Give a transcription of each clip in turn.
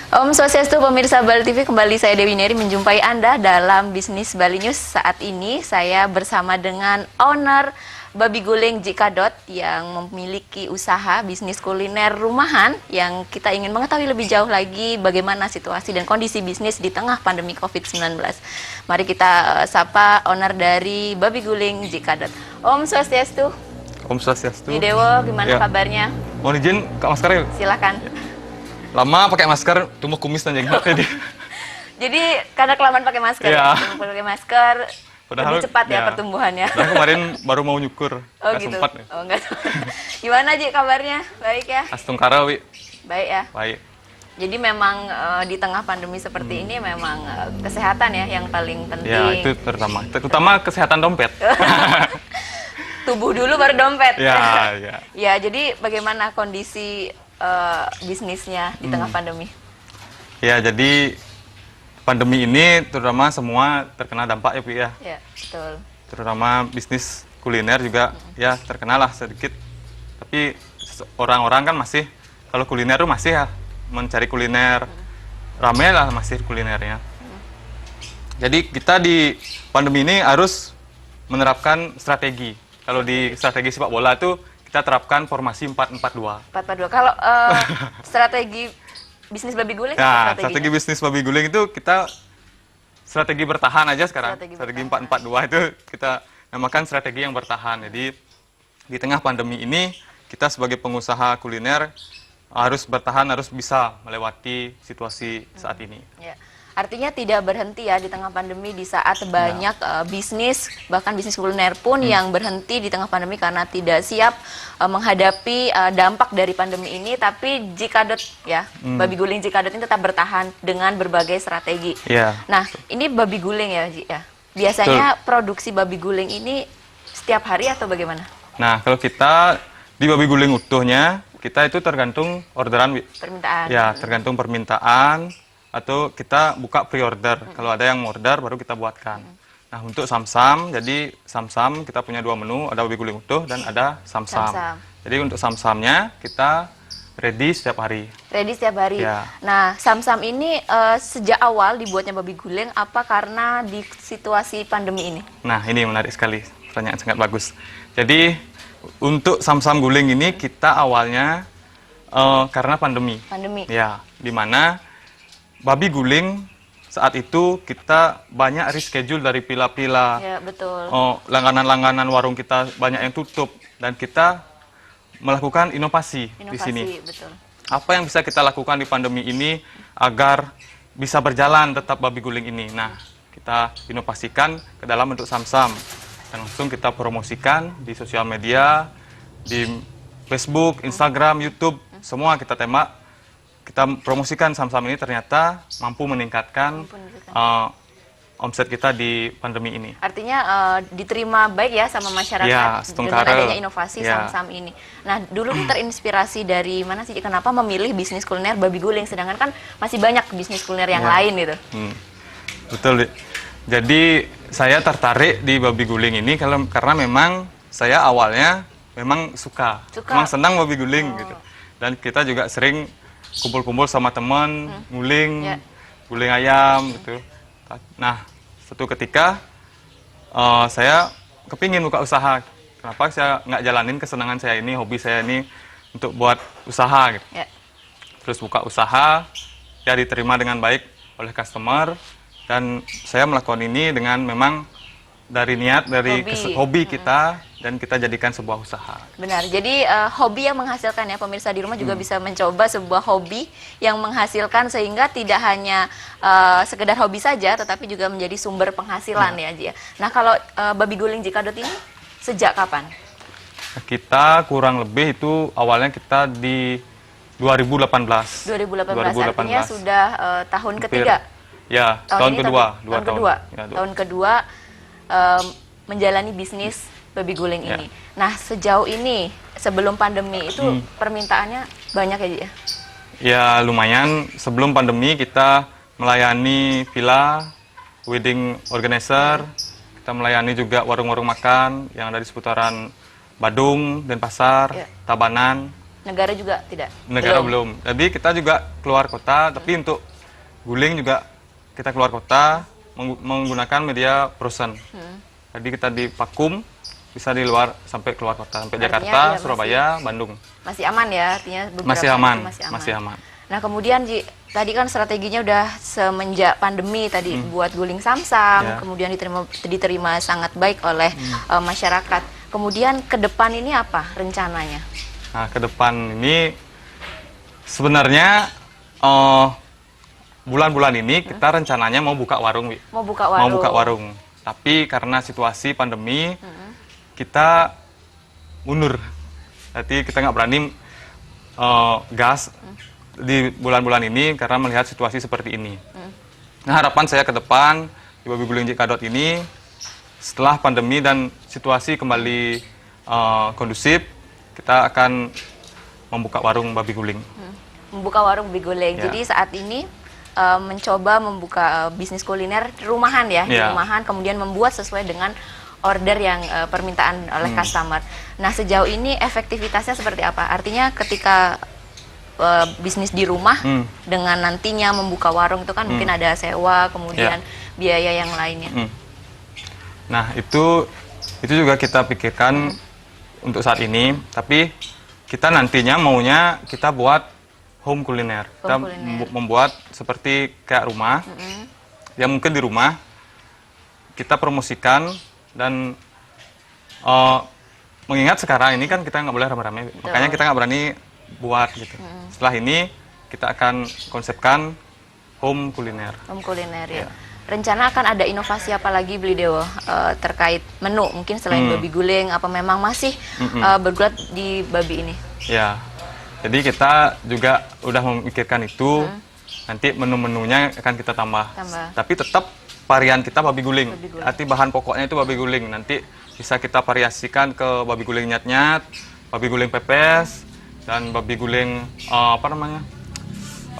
Om Swastiastu, pemirsa Bali TV, kembali saya Dewi Neri menjumpai Anda dalam Bisnis Bali News. Saat ini saya bersama dengan owner Babi Guling Jikadot yang memiliki usaha bisnis kuliner rumahan yang kita ingin mengetahui lebih jauh lagi bagaimana situasi dan kondisi bisnis di tengah pandemi COVID-19. Mari kita sapa owner dari Babi Guling Jikadot. Om Swastiastu. Om Swastiastu. Dewo, gimana Ya. kabarnya? Mohon izin, Kak Masker. Silakan. Lama pakai masker, tumbuh kumis dan jenggot jadi. Jadi karena kelamaan pakai masker, Ya. pakai masker Padahal, lebih cepat ya ya. pertumbuhannya. Nah, kemarin baru mau nyukur, Oh nggak gitu. sempat. Oh enggak. Gimana Ji kabarnya? Baik ya? Astungkara, Wi. Baik ya. Baik. Jadi memang di tengah pandemi seperti ini memang kesehatan ya yang paling penting. Ya, itu terutama kesehatan dompet. Tubuh dulu baru dompet. Ya, ya. Ya, jadi bagaimana kondisi bisnisnya di tengah pandemi? Ya, jadi pandemi ini terutama semua terkena dampak ya, Wi ya. Ya, betul. Terutama bisnis kuliner juga ya terkena lah sedikit. Tapi orang-orang kan masih, kalau kuliner tuh masih ya mencari kuliner, ramai lah masih kulinernya. Jadi kita di pandemi ini harus menerapkan strategi. Kalau di strategi sepak bola tuh kita terapkan formasi 4-4-2. 442. Kalau strategi bisnis babi guling Nah, apa strategi strateginya? bisnis babi guling itu kita strategi bertahan aja sekarang. Strategi Strategi 4-4-2 itu kita namakan strategi yang bertahan. Jadi di tengah pandemi ini kita sebagai pengusaha kuliner harus bertahan, harus bisa melewati situasi saat ini. Ya. Artinya tidak berhenti ya di tengah pandemi di saat banyak bisnis, bahkan bisnis kuliner pun yang berhenti di tengah pandemi karena tidak siap menghadapi dampak dari pandemi ini. Tapi Jikadot ya, Babi Guling Jikadot ini tetap bertahan dengan berbagai strategi. Iya. Nah, ini babi guling ya, Ji, ya. Biasanya produksi babi guling ini setiap hari atau bagaimana? Nah, kalau kita di babi guling utuhnya, kita itu tergantung orderan, Wi. Permintaan. Ya, tergantung permintaan atau kita buka pre-order. Kalau ada yang order baru kita buatkan. Nah, untuk samsam, jadi samsam kita punya dua menu, ada babi guling utuh dan ada samsam. Samsam. Jadi untuk samsamnya kita ready setiap hari. Ready setiap hari. Ya. Nah, samsam ini sejak awal dibuatnya babi guling apa karena di situasi pandemi ini? Nah, ini menarik sekali. Pertanyaan sangat bagus. Jadi untuk samsam guling ini kita awalnya karena pandemi. Pandemi. Ya, di mana babi guling saat itu kita banyak reschedule dari pila-pila. Ya, betul. Langganan-langganan warung kita banyak yang tutup dan kita melakukan inovasi di sini. Betul. Apa yang bisa kita lakukan di pandemi ini agar bisa berjalan tetap babi guling ini? Nah, kita inovasikan ke dalam bentuk samsam dan langsung kita promosikan di sosial media, di Facebook, Instagram, YouTube, semua kita tembak. Kita promosikan samsam ini ternyata mampu meningkatkan omset kita di pandemi ini. Artinya diterima baik ya sama masyarakat Ya, dengan Stungkara. adanya inovasi Ya. samsam ini. Nah, dulu terinspirasi dari mana sih? Kenapa memilih bisnis kuliner babi guling? Sedangkan kan masih banyak bisnis kuliner yang lain gitu. Betul, Di. Jadi saya tertarik di babi guling ini karena memang saya awalnya memang suka. Memang senang babi guling gitu. Dan kita juga sering kumpul-kumpul sama teman, nguling, Ya. guling ayam gitu. Nah, suatu ketika saya kepingin buka usaha. Kenapa saya nggak jalanin kesenangan saya ini, hobi saya ini untuk buat usaha gitu. Ya. Terus buka usaha, ya diterima dengan baik oleh customer, dan saya melakukan ini dengan memang dari niat, dari Hobi. hobi kita, dan kita jadikan sebuah usaha. Benar. Jadi hobi yang menghasilkan ya, pemirsa di rumah juga bisa mencoba sebuah hobi yang menghasilkan sehingga tidak hanya sekedar hobi saja tetapi juga menjadi sumber penghasilan ya, Ji. Nah, kalau babi guling Jikadot ini sejak kapan? Kita kurang lebih itu awalnya kita di 2018. 2018. Artinya sudah tahun ketiga. Ya, tahun ini kedua. tahun kedua. Ya, Tahun kedua menjalani bisnis babi guling Ya. ini. Nah, sejauh ini sebelum pandemi itu permintaannya banyak ya, Ji? Ya, lumayan. Sebelum pandemi kita melayani villa, wedding organizer, kita melayani juga warung-warung makan yang ada di seputaran Badung, Denpasar, Ya. Tabanan. Negara juga tidak? Negara belum. Jadi kita juga keluar kota, tapi untuk guling juga kita keluar kota menggunakan media frozen. Jadi kita di vakum, bisa di luar sampai keluar kota, sampai Artinya, Jakarta, iya, Surabaya, Bandung. Masih aman ya, artinya beberapa Masih aman, masih aman. masih aman. Nah kemudian Ji, tadi kan strateginya udah semenjak pandemi tadi buat guling samsam, Ya. kemudian diterima sangat baik oleh masyarakat. Kemudian ke depan ini apa rencananya? Nah, ke depan ini sebenarnya bulan-bulan ini kita rencananya mau buka warung, Wi. Mau buka warung? Mau buka warung. Tapi karena situasi pandemi, kita mundur. Jadi kita nggak berani gas di bulan-bulan ini karena melihat situasi seperti ini. Nah, harapan saya ke depan di Babi Guling Jikadot ini setelah pandemi dan situasi kembali kondusif, kita akan membuka warung babi guling. Membuka warung babi guling. Ya. Jadi saat ini mencoba membuka bisnis kuliner rumahan ya, di Ya. rumahan, kemudian membuat sesuai dengan order yang permintaan oleh customer. Nah sejauh ini efektivitasnya seperti apa? Artinya ketika bisnis di rumah dengan nantinya membuka warung itu kan mungkin ada sewa, kemudian biaya yang lainnya. Nah, itu juga kita pikirkan untuk saat ini, tapi kita nantinya maunya kita buat home kuliner. Kita membuat seperti kayak rumah. Ya mungkin di rumah kita promosikan dan mengingat sekarang ini kan kita nggak boleh rame-rame, makanya kita nggak berani buat gitu. Setelah ini kita akan konsepkan home kuliner. Home kuliner ya. Rencana akan ada inovasi apa lagi Beli Dewo terkait menu mungkin selain babi guling, apa memang masih bergulat di babi ini? Ya, jadi kita juga udah memikirkan itu. Nanti menu-menunya akan kita tambah. Tapi tetap varian kita babi guling. Arti bahan pokoknya itu babi guling. Nanti bisa kita variasikan ke babi guling nyat-nyat, babi guling pepes, dan babi guling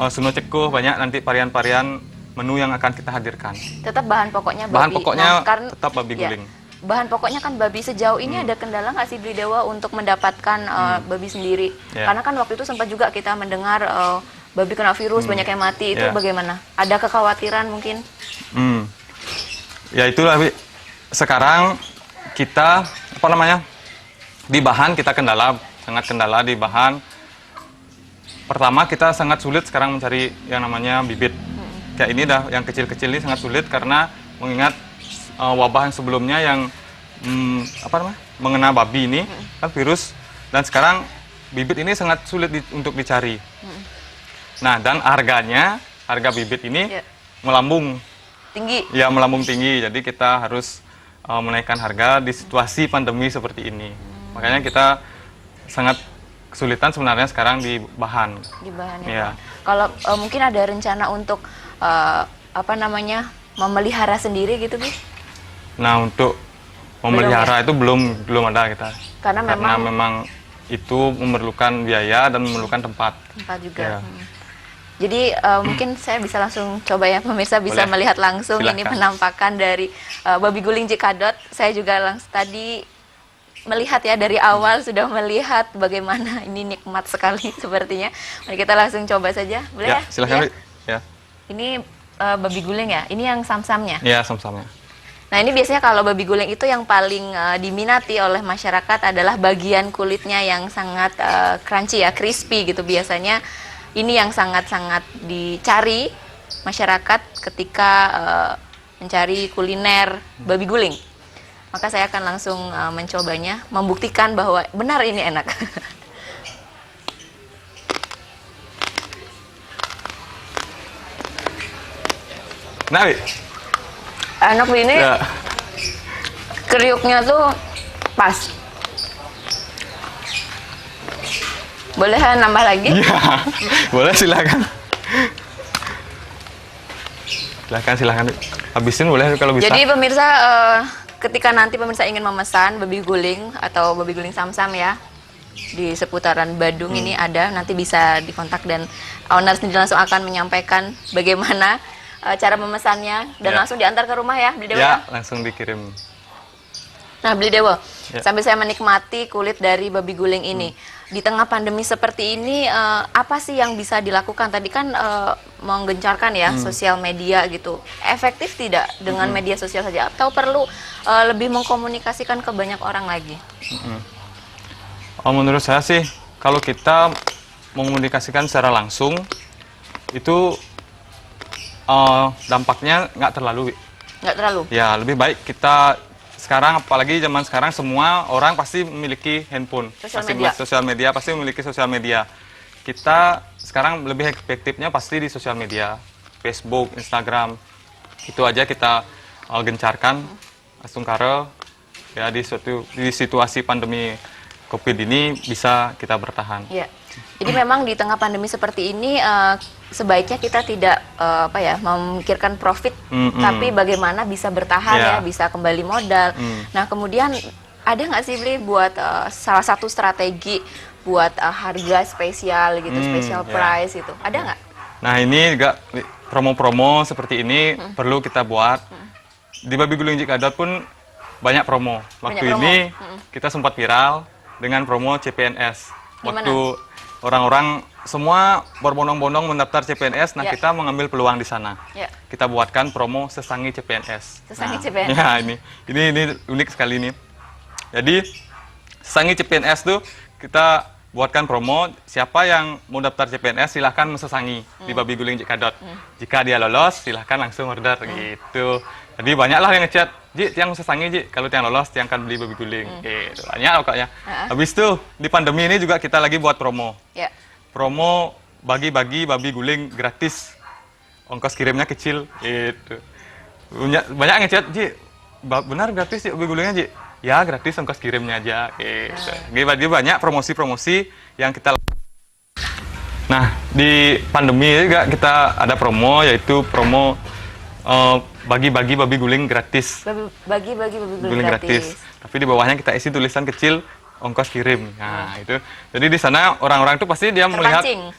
suno cekuh, banyak nanti varian-varian menu yang akan kita hadirkan. Tetap bahan pokoknya babi. Bahan pokoknya karena, tetap babi guling. Bahan pokoknya kan babi. Sejauh ini ada kendala nggak sih Beli Dewo untuk mendapatkan babi sendiri? Karena kan waktu itu sempat juga kita mendengar babi kena virus, banyak yang mati. Itu bagaimana? Ada kekhawatiran mungkin? Ya itulah, Wi. Sekarang kita di bahan kita sangat kendala di bahan. Pertama kita sangat sulit sekarang mencari yang namanya bibit. Kayak ini dah, yang kecil-kecil ini sangat sulit karena mengingat wabah yang sebelumnya yang mengena babi ini kan virus, dan sekarang bibit ini sangat sulit untuk dicari. Nah, dan harga bibit ini melambung tinggi. Ya, melambung tinggi. Jadi kita harus menaikkan harga di situasi pandemi seperti ini. Makanya kita sangat kesulitan sebenarnya sekarang di bahan. Di bahan ya. Kalau mungkin ada rencana untuk memelihara sendiri gitu, Bi? Nah, untuk memelihara itu belum ada kita. Karena memang itu memerlukan biaya dan memerlukan tempat. Tempat juga. Ya. Jadi mungkin saya bisa langsung coba ya, pemirsa bisa melihat langsung. Silakan. Ini penampakan dari babi guling Jikadot. Saya juga tadi melihat ya, dari awal sudah melihat bagaimana ini nikmat sekali sepertinya. Mari kita langsung coba saja, boleh ya? Silakan. Ya. Ini babi guling ya, ini yang samsamnya? Iya, samsamnya. Nah ini biasanya kalau babi guling itu yang paling diminati oleh masyarakat adalah bagian kulitnya yang sangat crunchy ya, crispy gitu. Biasanya ini yang sangat-sangat dicari masyarakat ketika mencari kuliner babi guling. Maka saya akan langsung mencobanya, membuktikan bahwa benar ini enak. Nah, Enak ini, ya. Kriuknya tuh pas. Boleh nambah lagi? Iya, boleh, silakan. Silakan. Habisin boleh kalau bisa. Jadi pemirsa, ketika nanti pemirsa ingin memesan babi guling atau babi guling samsam ya, di seputaran Badung ini ada, nanti bisa dikontak dan owner sendiri langsung akan menyampaikan bagaimana cara memesannya dan langsung diantar ke rumah ya, Beli Dewo? Ya, langsung dikirim. Nah, Beli Dewo, Ya. sambil saya menikmati kulit dari babi guling ini, di tengah pandemi seperti ini, apa sih yang bisa dilakukan? Tadi kan menggencarkan ya sosial media gitu. Efektif tidak dengan media sosial saja? Atau perlu lebih mengkomunikasikan ke banyak orang lagi? Oh, menurut saya sih, kalau kita mengomunikasikan secara langsung, itu dampaknya nggak terlalu. Nggak terlalu? Ya, lebih baik kita sekarang, apalagi zaman sekarang, semua orang pasti memiliki handphone. Sosial Pasti media. sosial media, pasti memiliki sosial media. Kita sekarang lebih efektifnya pasti di sosial media. Facebook, Instagram, itu aja kita gencarkan. Langsung karo, ya di situasi pandemi COVID ini bisa kita bertahan. Ya. Jadi memang di tengah pandemi seperti ini sebaiknya kita tidak memikirkan profit, tapi bagaimana bisa bertahan ya, bisa kembali modal. Nah, kemudian ada nggak sih Bli buat salah satu strategi buat harga spesial gitu, special price itu? Ada nggak? Nah, ini juga promo-promo seperti ini perlu kita buat. Di Babi Guling Jikadot pun banyak promo. Waktu ini kita sempat viral dengan promo CPNS. Waktu orang-orang semua berbondong-bondong mendaftar CPNS, nah kita mengambil peluang di sana. Kita buatkan promo sesangi CPNS. Sesangi CPNS. Ya, ini unik sekali nih. Jadi sesangi CPNS tuh kita buatkan promo, siapa yang mau daftar CPNS silahkan mesesangi di Babi Guling Jikadot. Jika dia lolos silahkan langsung order gitu. Jadi banyaklah yang ngechat, Ji, tiang sesangi Ji, kalau tiang lolos tiang kan beli babi guling. Gitu. Banyak pokoknya. Habis itu di pandemi ini juga kita lagi buat promo. Promo bagi-bagi babi guling gratis. Ongkos kirimnya kecil gitu. Banyak yang ngechat, Ji, benar gratis Ji babi gulingnya Ji? Ya, gratis ongkos kirimnya aja gitu. Jadi banyak promosi-promosi yang kita. Nah, di pandemi juga kita ada promo, yaitu promo bagi-bagi babi guling gratis. Bagi-bagi babi guling gratis. Tapi di bawahnya kita isi tulisan kecil ongkos kirim. Nah, itu. Jadi di sana orang-orang itu pasti dia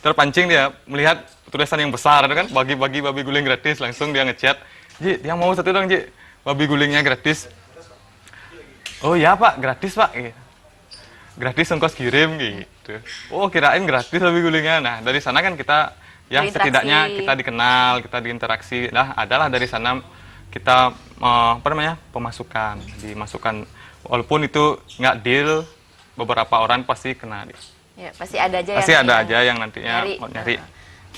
terpancing dia melihat tulisan yang besar itu kan, bagi-bagi babi guling gratis, langsung dia ngechat, "Ji, dia mau satu dong, Ji. Babi gulingnya gratis." "Oh ya, Pak, gratis, Pak." Gitu. Gratis ongkos kirim gitu. Oh, kirain gratis babi gulingnya. Nah, dari sana kan kita ya setidaknya kita dikenal, kita diinteraksi. Nah, adalah dari sana kita pemasukan, dimasukkan, walaupun itu nggak deal, beberapa orang pasti kena. Ya, pasti ada aja yang nantinya nyari.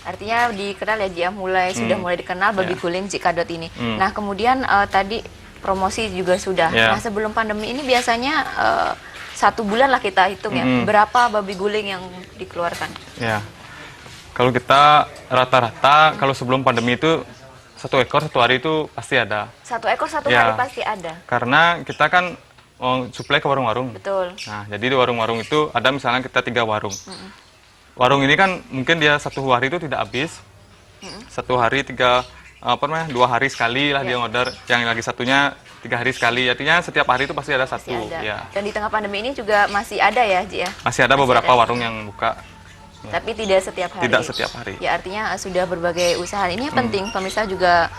Artinya dikenal ya, dia sudah mulai dikenal babi guling Jikadot ini. Nah, kemudian tadi promosi juga sudah. Nah, sebelum pandemi ini biasanya 1 bulan lah kita hitung ya, berapa babi guling yang dikeluarkan? Ya. Kalau kita rata-rata, kalau sebelum pandemi itu 1 ekor 1 hari itu pasti ada. 1 ekor 1 hari pasti ada. Karena kita kan suplai ke warung-warung. Betul. Nah, jadi di warung-warung itu ada misalnya kita 3 warung. Warung ini kan mungkin dia 1 hari itu tidak habis. 1 hari 2 hari sekali lah dia order. Yang lagi satunya 3 hari sekali. Artinya setiap hari itu pasti ada 1. Ya. Dan di tengah pandemi ini juga masih ada ya, Ji ya? Masih ada beberapa warung yang buka. Ya. Tapi tidak setiap hari. Tidak setiap hari. Ya, artinya sudah berbagai usaha. Ini yang penting, pemirsa juga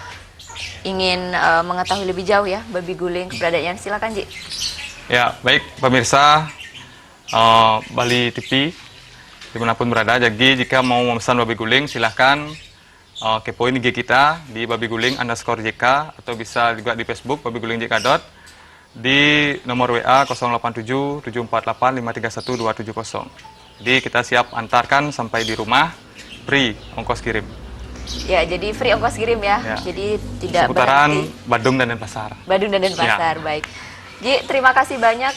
ingin mengetahui lebih jauh ya babi guling keberadaannya. Silakan, Ji. Ya, baik pemirsa Bali TV dimanapun berada. Jadi jika mau memesan babi guling silahkan kepoin IG kita di babi guling _JK, atau bisa juga di Facebook Babi Guling Jikadot di nomor WA 087 748 531 270. Jadi kita siap antarkan sampai di rumah, free ongkos kirim. Ya, jadi free ongkos kirim ya. Jadi tidak seputaran berarti Badung dan Denpasar. Badung dan Denpasar, baik. Ji, terima kasih banyak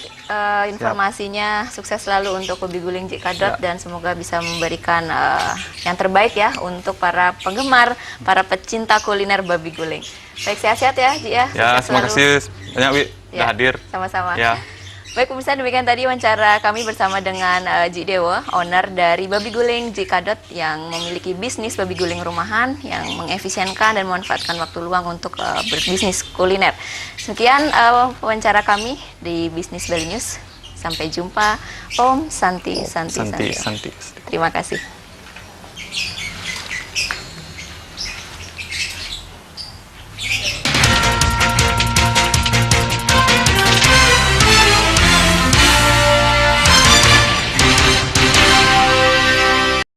informasinya. Sukses selalu untuk Babi Guling Jikadot dan semoga bisa memberikan yang terbaik ya untuk para penggemar, para pecinta kuliner babi guling. Baik, sehat-sehat ya, Ji ya. Ya, terima kasih banyak Wi sudah hadir. Sama-sama. Ya. Baik pemirsa, demikian tadi wawancara kami bersama dengan Ji Dewo, owner dari Babi Guling Jikadot yang memiliki bisnis babi guling rumahan yang mengefisienkan dan memanfaatkan waktu luang untuk berbisnis kuliner. Sekian wawancara kami di Bisnis Bali News. Sampai jumpa. Om Santi. Santi. Terima kasih.